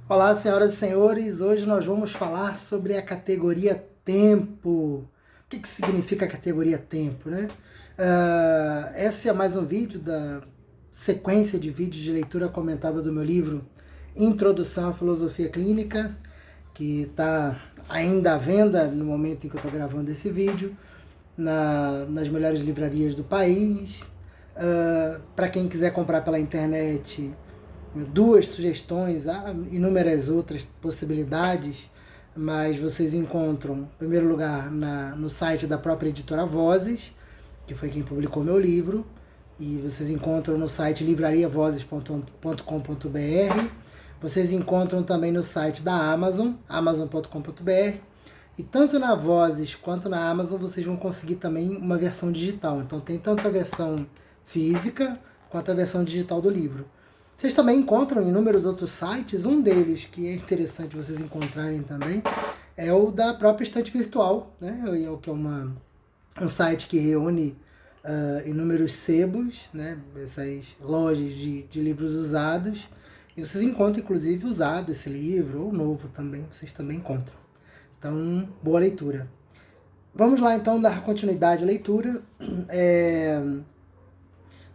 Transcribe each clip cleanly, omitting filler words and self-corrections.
Olá, senhoras e senhores. Hoje nós vamos falar sobre a categoria tempo. O que significa a categoria tempo, né? Esse é mais um vídeo da sequência de vídeos de leitura comentada do meu livro Introdução à Filosofia Clínica, que está ainda à venda no momento em que eu estou gravando esse vídeo, nas melhores livrarias do país. Para quem quiser comprar pela internet, duas sugestões, há inúmeras outras possibilidades, mas vocês encontram, em primeiro lugar, no site da própria editora Vozes, que foi quem publicou meu livro, e vocês encontram no site livrariavozes.com.br, vocês encontram também no site da Amazon, amazon.com.br, e tanto na Vozes quanto na Amazon vocês vão conseguir também uma versão digital. Então tem tanto a versão física quanto a versão digital do livro. Vocês também encontram em inúmeros outros sites, um deles que é interessante vocês encontrarem também, é o da própria Estante Virtual, né? Que é um site que reúne inúmeros sebos, né? Essas lojas de livros usados, e vocês encontram inclusive usado esse livro, ou novo também, vocês também encontram. Então, boa leitura. Vamos lá então dar continuidade à leitura.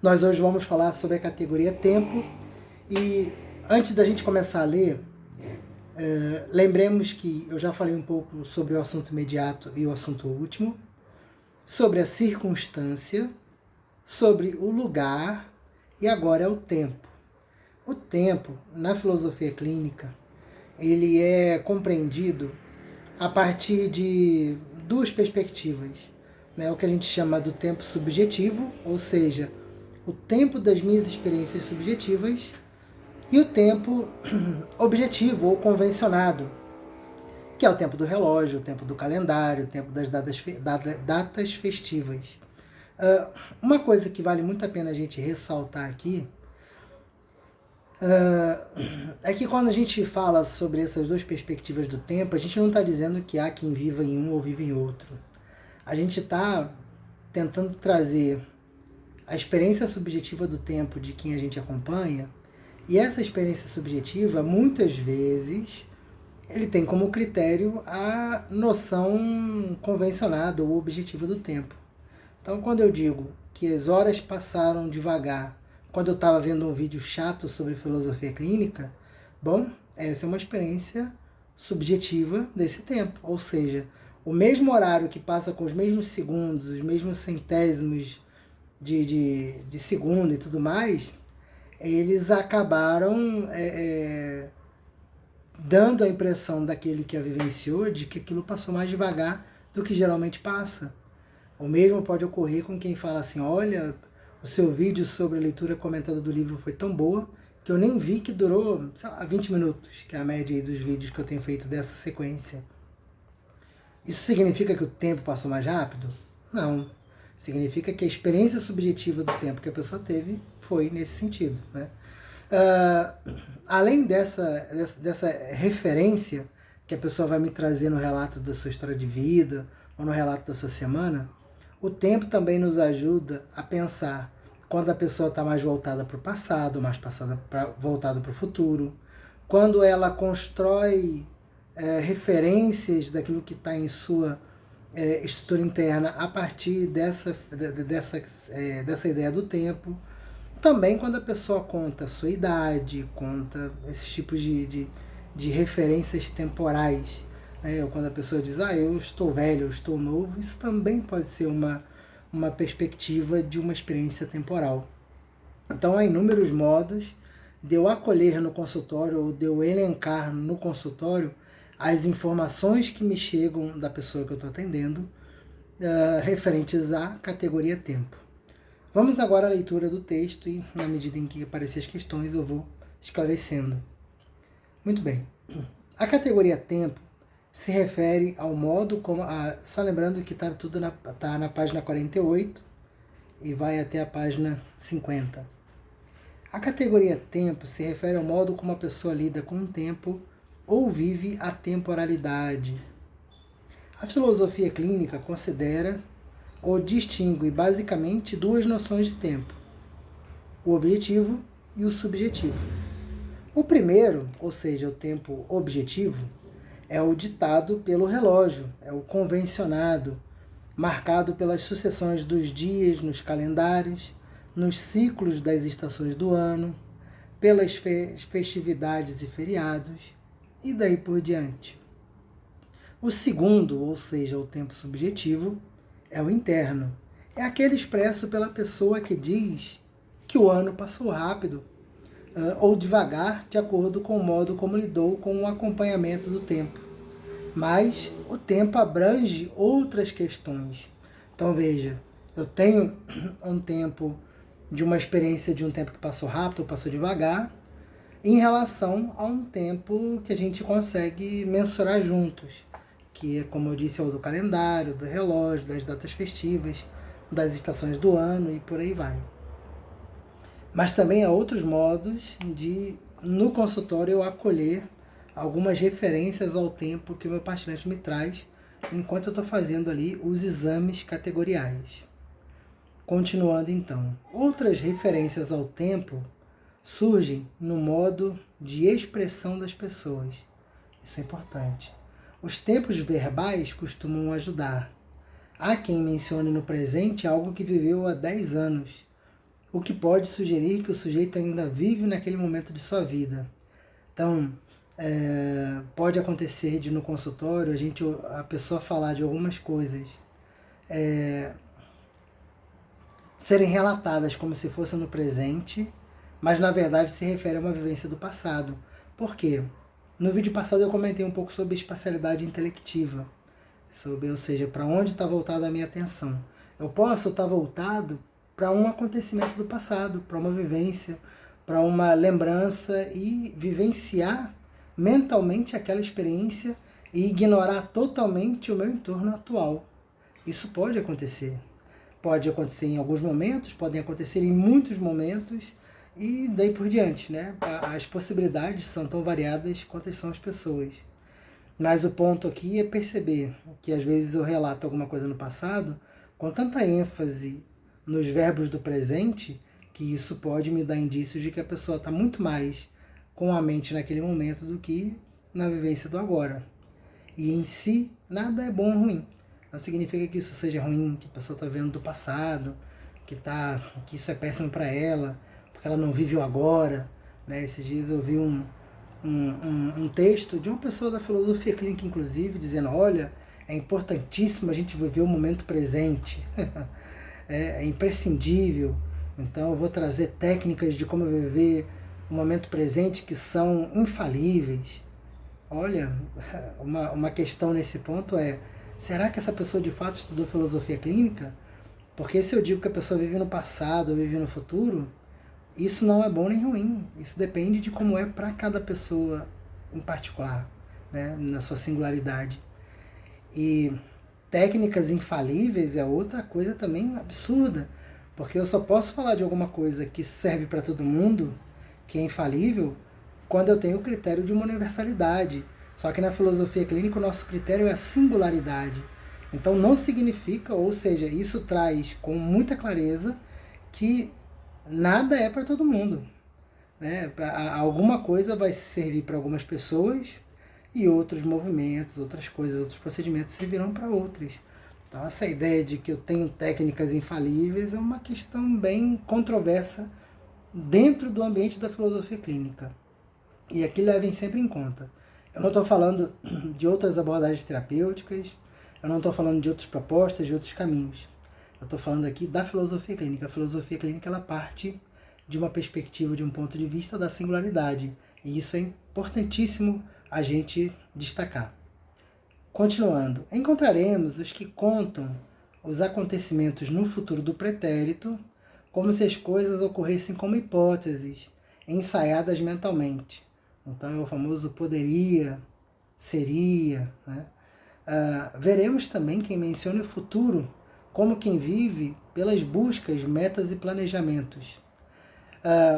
Nós hoje vamos falar sobre a categoria tempo. E antes da gente começar a ler, lembremos que eu já falei um pouco sobre o assunto imediato e o assunto último, sobre a circunstância, sobre o lugar e agora é o tempo. O tempo, na filosofia clínica, ele é compreendido a partir de duas perspectivas, né? O que a gente chama do tempo subjetivo, ou seja, o tempo das minhas experiências subjetivas, e o tempo objetivo ou convencionado, que é o tempo do relógio, o tempo do calendário, o tempo das datas festivas. Uma coisa que vale muito a pena a gente ressaltar aqui é que quando a gente fala sobre essas duas perspectivas do tempo, a gente não está dizendo que há quem viva em um ou vive em outro. A gente está tentando trazer a experiência subjetiva do tempo de quem a gente acompanha. E essa experiência subjetiva, muitas vezes, ele tem como critério a noção convencionada ou objetiva do tempo. Então, quando eu digo que as horas passaram devagar, quando eu estava vendo um vídeo chato sobre filosofia clínica, bom, essa é uma experiência subjetiva desse tempo. Ou seja, o mesmo horário que passa com os mesmos segundos, os mesmos centésimos de segundo e tudo mais, eles acabaram dando a impressão daquele que a vivenciou de que aquilo passou mais devagar do que geralmente passa. O mesmo pode ocorrer com quem fala assim: olha, o seu vídeo sobre a leitura comentada do livro foi tão boa que eu nem vi que durou, sei lá, 20 minutos, que é a média dos vídeos que eu tenho feito dessa sequência. Isso significa que o tempo passou mais rápido? Não. Significa que a experiência subjetiva do tempo que a pessoa teve foi nesse sentido, né? Além dessa referência que a pessoa vai me trazer no relato da sua história de vida ou no relato da sua semana, o tempo também nos ajuda a pensar quando a pessoa está mais voltada para o passado, mais voltada para o futuro, quando ela constrói referências daquilo que está em sua estrutura interna a partir dessa ideia do tempo. Também quando a pessoa conta a sua idade, conta esses tipos de referências temporais, né? Ou quando a pessoa diz, eu estou velho, eu estou novo, isso também pode ser uma perspectiva de uma experiência temporal. Então há inúmeros modos de eu acolher no consultório ou de eu elencar no consultório as informações que me chegam da pessoa que eu estou atendendo referentes à categoria tempo. Vamos agora à leitura do texto e, na medida em que aparecer as questões, eu vou esclarecendo. Muito bem. A categoria tempo se refere ao modo como... só lembrando que está tudo na página 48 e vai até a página 50. A categoria tempo se refere ao modo como a pessoa lida com o tempo ou vive a temporalidade. A filosofia clínica considera ou distingue basicamente duas noções de tempo: o objetivo e o subjetivo. O primeiro, ou seja, o tempo objetivo, é o ditado pelo relógio, é o convencionado, marcado pelas sucessões dos dias nos calendários, nos ciclos das estações do ano, pelas festividades e feriados, e daí por diante. O segundo, ou seja, o tempo subjetivo, é o interno. É aquele expresso pela pessoa que diz que o ano passou rápido ou devagar, de acordo com o modo como lidou com o acompanhamento do tempo. Mas o tempo abrange outras questões. Então veja, eu tenho um tempo de uma experiência de um tempo que passou rápido ou passou devagar, em relação a um tempo que a gente consegue mensurar juntos, que é, como eu disse, é o do calendário, do relógio, das datas festivas, das estações do ano e por aí vai. Mas também há outros modos de, no consultório, eu acolher algumas referências ao tempo que o meu paciente me traz, enquanto eu estou fazendo ali os exames categoriais. Continuando então, outras referências ao tempo surgem no modo de expressão das pessoas. Isso é importante. Os tempos verbais costumam ajudar. Há quem mencione no presente algo que viveu há 10 anos, o que pode sugerir que o sujeito ainda vive naquele momento de sua vida. Então, pode acontecer de no consultório a pessoa falar de algumas coisas serem relatadas como se fossem no presente, mas na verdade se refere a uma vivência do passado. Por quê? No vídeo passado eu comentei um pouco sobre espacialidade intelectiva, ou seja, para onde está voltada a minha atenção. Eu posso estar voltado para um acontecimento do passado, para uma vivência, para uma lembrança e vivenciar mentalmente aquela experiência e ignorar totalmente o meu entorno atual. Isso pode acontecer. Pode acontecer em alguns momentos, podem acontecer em muitos momentos e daí por diante, né? As possibilidades são tão variadas quanto são as pessoas. Mas o ponto aqui é perceber que às vezes eu relato alguma coisa no passado com tanta ênfase nos verbos do presente que isso pode me dar indícios de que a pessoa está muito mais com a mente naquele momento do que na vivência do agora. E em si, nada é bom ou ruim. Não significa que isso seja ruim, que a pessoa está vendo do passado, que isso é péssimo para ela, porque ela não vive o agora. Né? Esses dias eu vi um texto de uma pessoa da filosofia clínica, inclusive, dizendo, olha, é importantíssimo a gente viver o momento presente. É imprescindível. Então eu vou trazer técnicas de como viver o momento presente que são infalíveis. Olha, uma questão nesse ponto é, será que essa pessoa de fato estudou filosofia clínica? Porque se eu digo que a pessoa vive no passado ou vive no futuro, isso não é bom nem ruim. Isso depende de como é para cada pessoa em particular, né? Na sua singularidade. E técnicas infalíveis é outra coisa também absurda, porque eu só posso falar de alguma coisa que serve para todo mundo, que é infalível, quando eu tenho o critério de uma universalidade. Só que na filosofia clínica o nosso critério é a singularidade. Então não significa, ou seja, isso traz com muita clareza que nada é para todo mundo. Né? Alguma coisa vai servir para algumas pessoas e outros movimentos, outras coisas, outros procedimentos servirão para outros. Então essa ideia de que eu tenho técnicas infalíveis é uma questão bem controversa dentro do ambiente da filosofia clínica. E aqui levem sempre em conta. Eu não estou falando de outras abordagens terapêuticas, eu não estou falando de outras propostas, de outros caminhos. Eu estou falando aqui da filosofia clínica. A filosofia clínica ela parte de uma perspectiva, de um ponto de vista da singularidade. E isso é importantíssimo a gente destacar. Continuando, encontraremos os que contam os acontecimentos no futuro do pretérito como se as coisas ocorressem como hipóteses, ensaiadas mentalmente. Então é o famoso poderia, seria. Né? Veremos também quem menciona o futuro como quem vive pelas buscas, metas e planejamentos.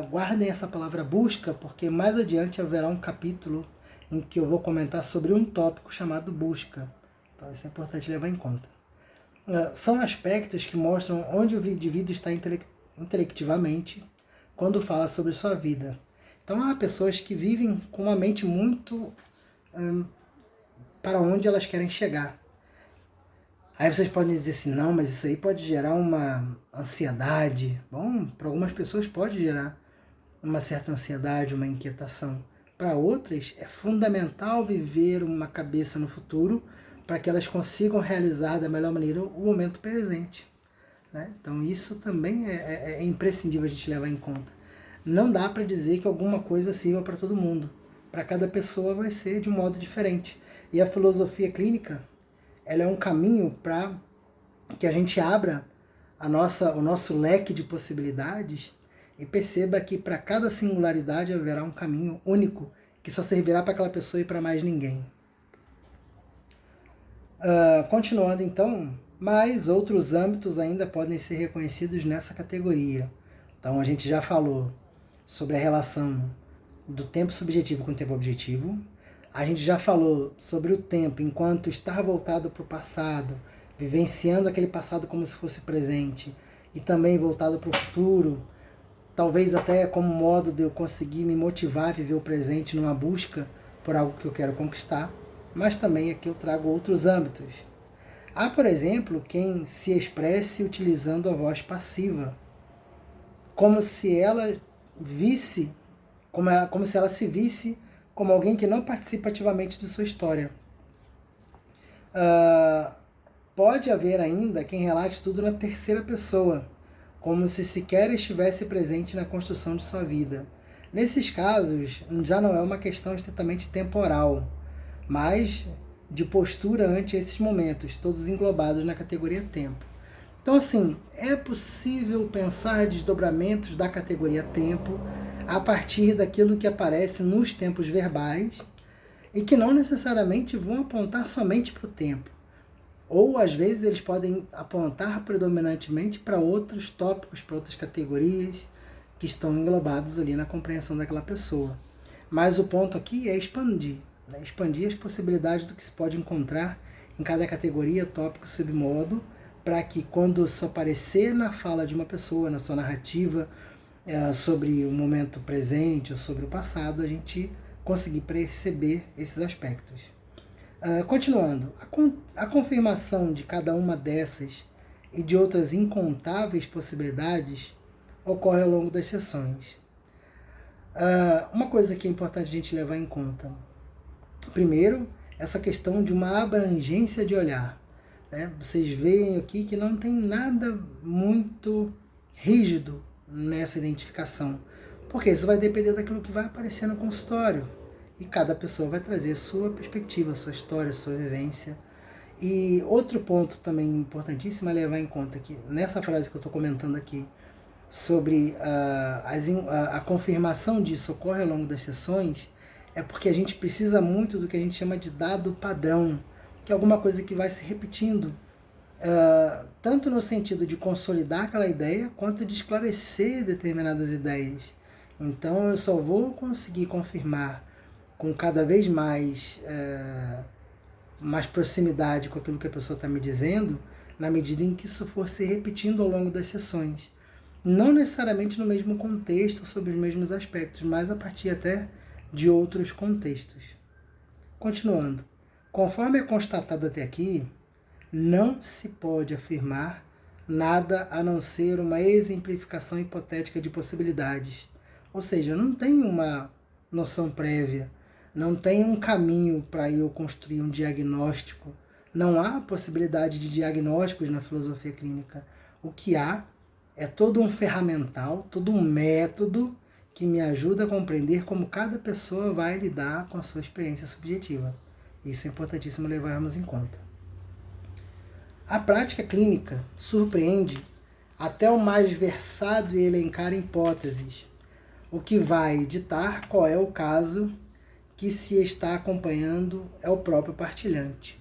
Guardem essa palavra busca, porque mais adiante haverá um capítulo em que eu vou comentar sobre um tópico chamado busca. Então isso é importante levar em conta. São aspectos que mostram onde o indivíduo está intelectivamente quando fala sobre sua vida. Então há pessoas que vivem com uma mente muito para onde elas querem chegar. Aí vocês podem dizer assim, não, mas isso aí pode gerar uma ansiedade. Bom, para algumas pessoas pode gerar uma certa ansiedade, uma inquietação. Para outras, é fundamental viver uma cabeça no futuro para que elas consigam realizar da melhor maneira o momento presente. Né? Então isso também é imprescindível a gente levar em conta. Não dá para dizer que alguma coisa sirva para todo mundo. Para cada pessoa vai ser de um modo diferente. E a filosofia clínica, ela é um caminho para que a gente abra o nosso leque de possibilidades e perceba que para cada singularidade haverá um caminho único que só servirá para aquela pessoa e para mais ninguém. Continuando então, mas outros âmbitos ainda podem ser reconhecidos nessa categoria. Então a gente já falou sobre a relação do tempo subjetivo com o tempo objetivo. A gente já falou sobre o tempo enquanto estar voltado para o passado, vivenciando aquele passado como se fosse presente, e também voltado para o futuro, talvez até como modo de eu conseguir me motivar a viver o presente numa busca por algo que eu quero conquistar, mas também aqui eu trago outros âmbitos. Há, por exemplo, quem se expresse utilizando a voz passiva, como se ela visse, como se ela se visse como alguém que não participa ativamente de sua história. Pode haver ainda quem relate tudo na terceira pessoa, como se sequer estivesse presente na construção de sua vida. Nesses casos, já não é uma questão estritamente temporal, mas de postura ante esses momentos, todos englobados na categoria tempo. Então, assim, é possível pensar desdobramentos da categoria tempo a partir daquilo que aparece nos tempos verbais e que não necessariamente vão apontar somente para o tempo. Ou, às vezes, eles podem apontar predominantemente para outros tópicos, para outras categorias que estão englobados ali na compreensão daquela pessoa. Mas o ponto aqui é expandir, né? Expandir as possibilidades do que se pode encontrar em cada categoria, tópico, submodo, para que quando isso aparecer na fala de uma pessoa, na sua narrativa, sobre o momento presente ou sobre o passado, a gente conseguir perceber esses aspectos. Continuando, a confirmação de cada uma dessas e de outras incontáveis possibilidades ocorre ao longo das sessões. Uma coisa que é importante a gente levar em conta, primeiro, essa questão de uma abrangência de olhar. Né? Vocês veem aqui que não tem nada muito rígido nessa identificação, porque isso vai depender daquilo que vai aparecer no consultório, e cada pessoa vai trazer a sua perspectiva, a sua história, a sua vivência. E outro ponto também importantíssimo é levar em conta que nessa frase que eu estou comentando aqui, sobre a confirmação disso ocorre ao longo das sessões, é porque a gente precisa muito do que a gente chama de dado padrão, que é alguma coisa que vai se repetindo, tanto no sentido de consolidar aquela ideia, quanto de esclarecer determinadas ideias. Então eu só vou conseguir confirmar com cada vez mais proximidade com aquilo que a pessoa está me dizendo, na medida em que isso for se repetindo ao longo das sessões. Não necessariamente no mesmo contexto, sobre os mesmos aspectos, mas a partir até de outros contextos. Continuando. Conforme é constatado até aqui, não se pode afirmar nada a não ser uma exemplificação hipotética de possibilidades. Ou seja, não tem uma noção prévia, não tem um caminho para eu construir um diagnóstico. Não há possibilidade de diagnósticos na filosofia clínica. O que há é todo um ferramental, todo um método que me ajuda a compreender como cada pessoa vai lidar com a sua experiência subjetiva. Isso é importantíssimo levarmos em conta. A prática clínica surpreende até o mais versado em elencar hipóteses, o que vai ditar qual é o caso que se está acompanhando é o próprio partilhante.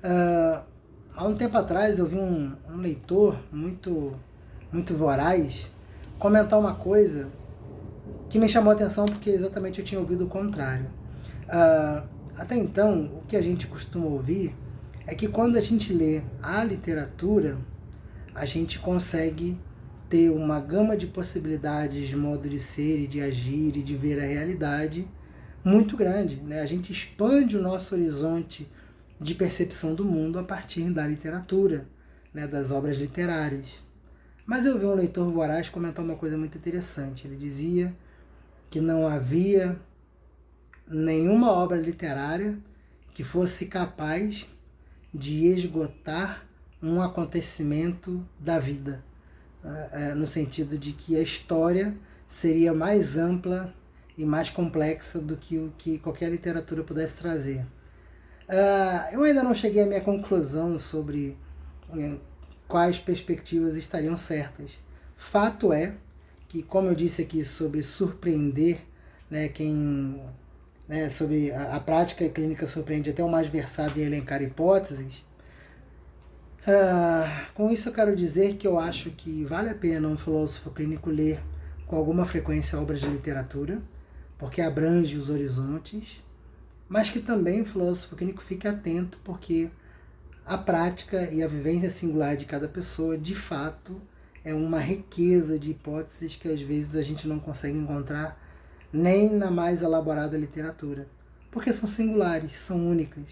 Há um tempo atrás eu vi um leitor muito voraz comentar uma coisa que me chamou a atenção porque exatamente eu tinha ouvido o contrário. Até então, o que a gente costuma ouvir é que quando a gente lê a literatura, a gente consegue ter uma gama de possibilidades de modo de ser e de agir e de ver a realidade muito grande, né? A gente expande o nosso horizonte de percepção do mundo a partir da literatura, né? Das obras literárias. Mas eu vi um leitor voraz comentar uma coisa muito interessante. Ele dizia que não havia nenhuma obra literária que fosse capaz de esgotar um acontecimento da vida, no sentido de que a história seria mais ampla e mais complexa do que o que qualquer literatura pudesse trazer. Eu ainda não cheguei à minha conclusão sobre quais perspectivas estariam certas. Fato é que, como eu disse aqui sobre surpreender, né, sobre a prática clínica surpreende até o mais versado em elencar hipóteses, com isso eu quero dizer que eu acho que vale a pena um filósofo clínico ler com alguma frequência obras de literatura, porque abrange os horizontes, mas que também o filósofo clínico fique atento, porque a prática e a vivência singular de cada pessoa, de fato, é uma riqueza de hipóteses que às vezes a gente não consegue encontrar nem na mais elaborada literatura, porque são singulares, são únicas.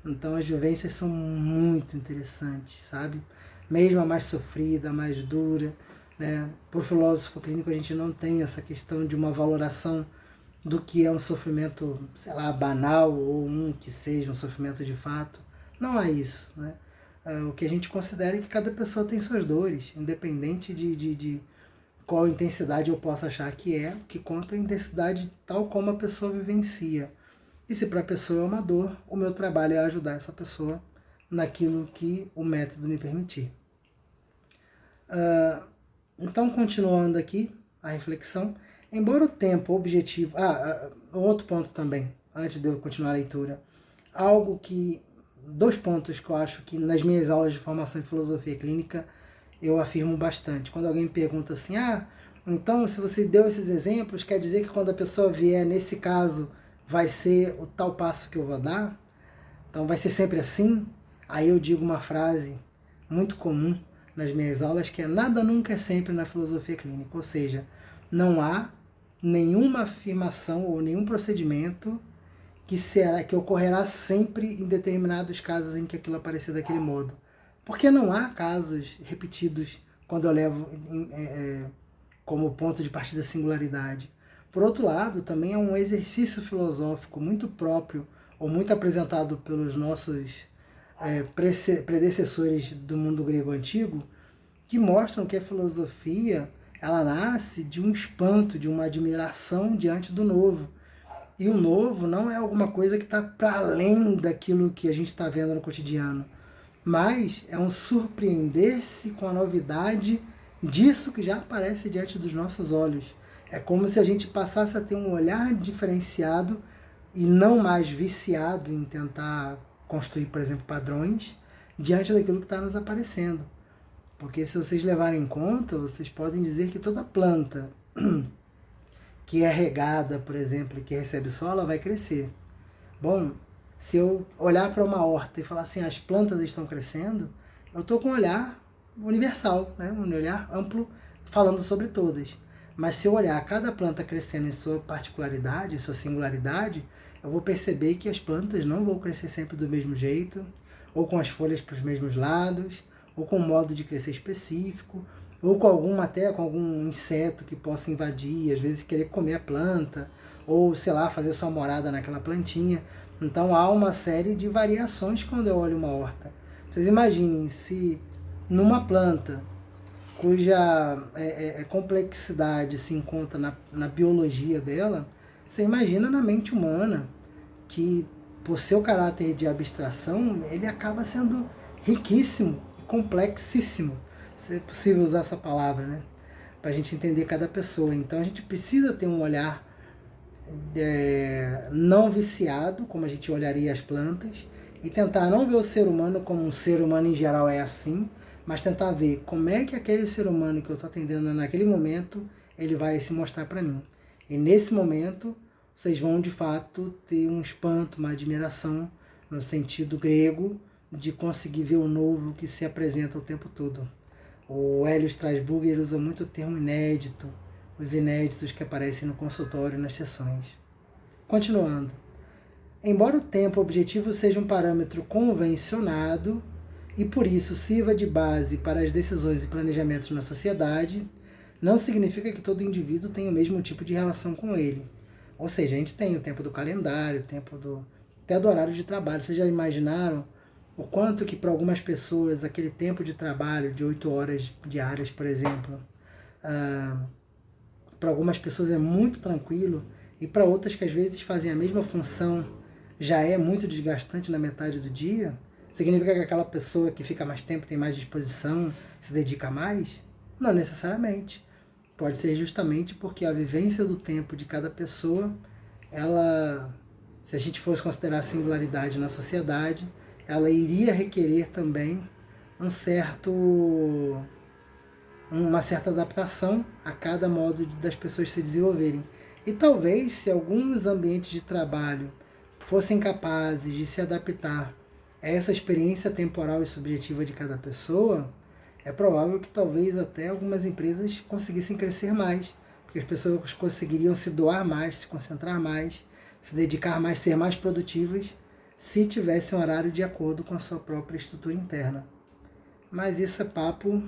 Então as vivências são muito interessantes, sabe? Mesmo a mais sofrida, a mais dura, né? Por filósofo clínico a gente não tem essa questão de uma valoração do que é um sofrimento, sei lá, banal ou um que seja um sofrimento de fato. Não é isso, né? O que a gente considera é que cada pessoa tem suas dores, independente de qual intensidade eu possa achar que é, o que conta é a intensidade tal como a pessoa vivencia. E se para a pessoa é uma dor, o meu trabalho é ajudar essa pessoa naquilo que o método me permitir. Então, continuando aqui a reflexão, embora o tempo objetivo... um outro ponto também, antes de eu continuar a leitura. Dois pontos que eu acho que nas minhas aulas de formação em filosofia clínica eu afirmo bastante. Quando alguém me pergunta assim, então se você deu esses exemplos, quer dizer que quando a pessoa vier, nesse caso, vai ser o tal passo que eu vou dar? Então vai ser sempre assim? Aí eu digo uma frase muito comum nas minhas aulas, que é nada nunca é sempre na filosofia clínica. Ou seja, não há nenhuma afirmação ou nenhum procedimento que ocorrerá sempre em determinados casos em que aquilo aparecer daquele modo. Porque não há casos repetidos quando eu levo como ponto de partida a singularidade. Por outro lado, também é um exercício filosófico muito próprio ou muito apresentado pelos nossos predecessores do mundo grego antigo, que mostram que a filosofia ela nasce de um espanto, de uma admiração diante do novo. E o novo não é alguma coisa que está para além daquilo que a gente está vendo no cotidiano, mas é um surpreender-se com a novidade disso que já aparece diante dos nossos olhos. É como se a gente passasse a ter um olhar diferenciado e não mais viciado em tentar construir, por exemplo, padrões diante daquilo que está nos aparecendo. Porque se vocês levarem em conta, vocês podem dizer que toda planta que é regada, por exemplo, e que recebe sol, ela vai crescer. Bom, se eu olhar para uma horta e falar assim, as plantas estão crescendo, eu estou com um olhar universal, né? Um olhar amplo falando sobre todas. Mas se eu olhar cada planta crescendo em sua particularidade, em sua singularidade, eu vou perceber que as plantas não vão crescer sempre do mesmo jeito, ou com as folhas para os mesmos lados, ou com um modo de crescer específico, ou com algum inseto que possa invadir, às vezes querer comer a planta, ou, sei lá, fazer sua morada naquela plantinha. Então há uma série de variações quando eu olho uma horta. Vocês imaginem se numa planta cuja complexidade se encontra na biologia dela, você imagina na mente humana, que por seu caráter de abstração, ele acaba sendo riquíssimo e complexíssimo, se é possível usar essa palavra, né? Para a gente entender cada pessoa. Então a gente precisa ter um olhar não viciado, como a gente olharia as plantas, e tentar não ver o ser humano como um ser humano em geral é assim, mas tentar ver como é que aquele ser humano que eu estou atendendo naquele momento, ele vai se mostrar para mim. E nesse momento, vocês vão de fato ter um espanto, uma admiração, no sentido grego, de conseguir ver o novo que se apresenta o tempo todo. O Hélio Strasburger usa muito o termo inédito, os inéditos que aparecem no consultório nas sessões. Continuando. Embora o tempo objetivo seja um parâmetro convencionado e por isso sirva de base para as decisões e planejamentos na sociedade, não significa que todo indivíduo tenha o mesmo tipo de relação com ele. Ou seja, a gente tem o tempo do calendário, o tempo até do horário de trabalho. Vocês já imaginaram o quanto que para algumas pessoas aquele tempo de trabalho de 8 horas diárias, por exemplo, para algumas pessoas é muito tranquilo e para outras que às vezes fazem a mesma função já é muito desgastante na metade do dia? Significa que aquela pessoa que fica mais tempo tem mais disposição, se dedica mais? Não necessariamente. Pode ser justamente porque a vivência do tempo de cada pessoa, ela, se a gente fosse considerar a singularidade na sociedade, ela iria requerer também uma certa adaptação a cada modo das pessoas se desenvolverem. E talvez, se alguns ambientes de trabalho fossem capazes de se adaptar a essa experiência temporal e subjetiva de cada pessoa, é provável que talvez até algumas empresas conseguissem crescer mais, porque as pessoas conseguiriam se doar mais, se concentrar mais, se dedicar mais, ser mais produtivas, se tivessem um horário de acordo com a sua própria estrutura interna. Mas isso é papo,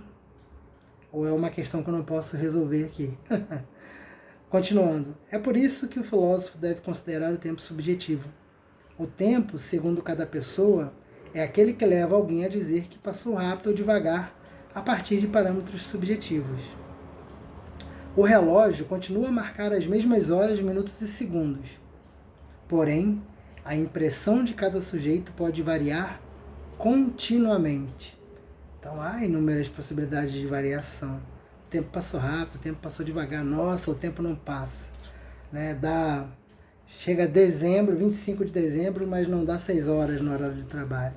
ou é uma questão que eu não posso resolver aqui. Continuando, é por isso que o filósofo deve considerar o tempo subjetivo. O tempo, segundo cada pessoa, é aquele que leva alguém a dizer que passou rápido ou devagar a partir de parâmetros subjetivos. O relógio continua a marcar as mesmas horas, minutos e segundos. Porém, a impressão de cada sujeito pode variar continuamente. Então há inúmeras possibilidades de variação. O tempo passou rápido, o tempo passou devagar. Nossa, o tempo não passa. Chega dezembro, 25 de dezembro, mas não dá 6 horas no horário de trabalho.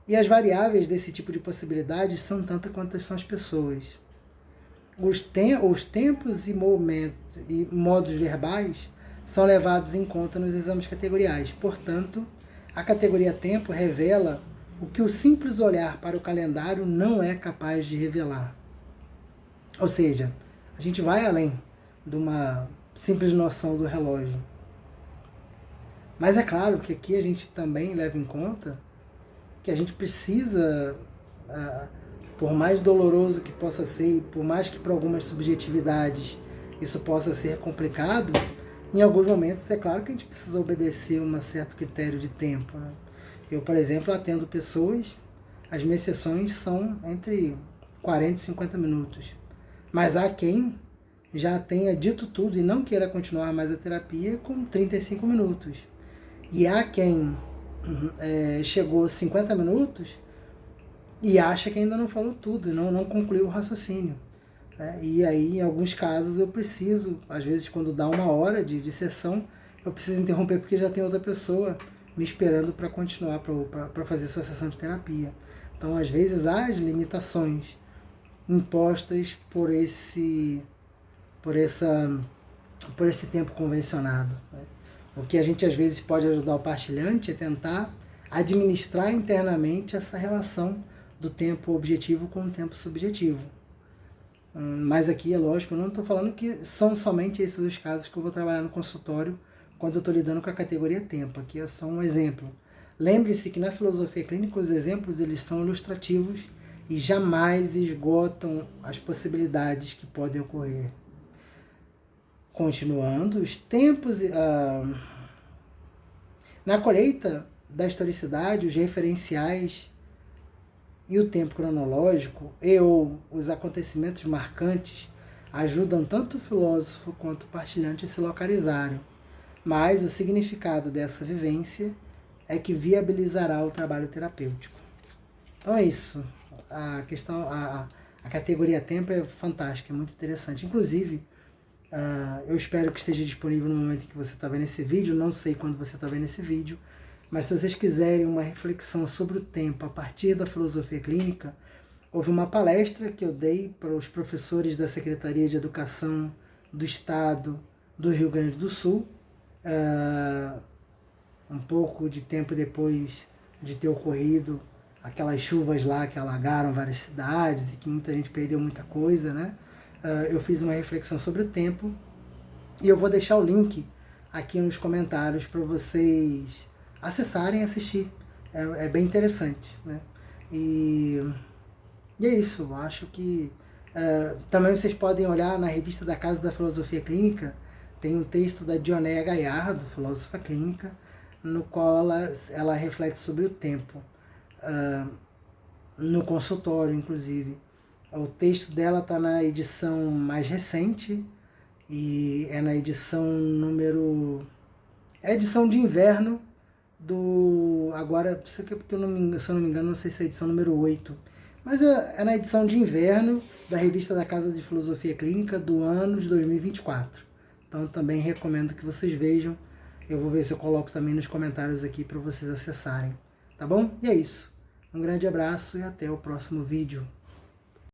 E as variáveis desse tipo de possibilidade são tantas quanto são as pessoas. Os tempos e momentos e modos verbais são levados em conta nos exames categoriais. Portanto, a categoria tempo revela o que o simples olhar para o calendário não é capaz de revelar. Ou seja, a gente vai além de uma simples noção do relógio. Mas é claro que aqui a gente também leva em conta que a gente precisa, por mais doloroso que possa ser, e por mais que para algumas subjetividades isso possa ser complicado, em alguns momentos é claro que a gente precisa obedecer um certo critério de tempo. Né? Eu, por exemplo, atendo pessoas, as minhas sessões são entre 40 e 50 minutos. Mas há quem já tenha dito tudo e não queira continuar mais a terapia com 35 minutos. E há quem chegou 50 minutos e acha que ainda não falou tudo, não concluiu o raciocínio. Né? E aí, em alguns casos, eu preciso, às vezes, quando dá 1 hora de sessão, eu preciso interromper porque já tem outra pessoa me esperando para continuar, para fazer sua sessão de terapia. Então, às vezes, há as limitações impostas por esse tempo convencionado. Né? O que a gente às vezes pode ajudar o partilhante é tentar administrar internamente essa relação do tempo objetivo com o tempo subjetivo. Mas aqui, é lógico, eu não estou falando que são somente esses os casos que eu vou trabalhar no consultório quando eu estou lidando com a categoria tempo. Aqui é só um exemplo. Lembre-se que na filosofia clínica os exemplos eles são ilustrativos e jamais esgotam as possibilidades que podem ocorrer. Continuando, os tempos... na colheita da historicidade, os referenciais e o tempo cronológico ou os acontecimentos marcantes ajudam tanto o filósofo quanto o partilhante a se localizarem. Mas o significado dessa vivência é que viabilizará o trabalho terapêutico. Então é isso. A categoria tempo é fantástica, é muito interessante. Inclusive, eu espero que esteja disponível no momento em que você está vendo esse vídeo. Não sei quando você está vendo esse vídeo, mas se vocês quiserem uma reflexão sobre o tempo a partir da filosofia clínica, houve uma palestra que eu dei para os professores da Secretaria de Educação do Estado do Rio Grande do Sul, um pouco de tempo depois de ter ocorrido aquelas chuvas lá que alagaram várias cidades e que muita gente perdeu muita coisa, né? Eu fiz uma reflexão sobre o tempo e eu vou deixar o link aqui nos comentários para vocês acessarem e assistir. É bem interessante, né? E é isso, eu acho que também vocês podem olhar na revista da Casa da Filosofia Clínica, tem um texto da Dionéia Gaiardo, filósofa clínica, no qual ela reflete sobre o tempo, no consultório, inclusive. O texto dela está na edição mais recente, e é na edição número... É a edição de inverno do... Agora, isso aqui é porque, se eu não me engano, não sei se é a edição número 8, mas é na edição de inverno da revista da Casa de Filosofia Clínica do ano de 2024. Então também recomendo que vocês vejam. Eu vou ver se eu coloco também nos comentários aqui para vocês acessarem. Tá bom? E é isso. Um grande abraço e até o próximo vídeo.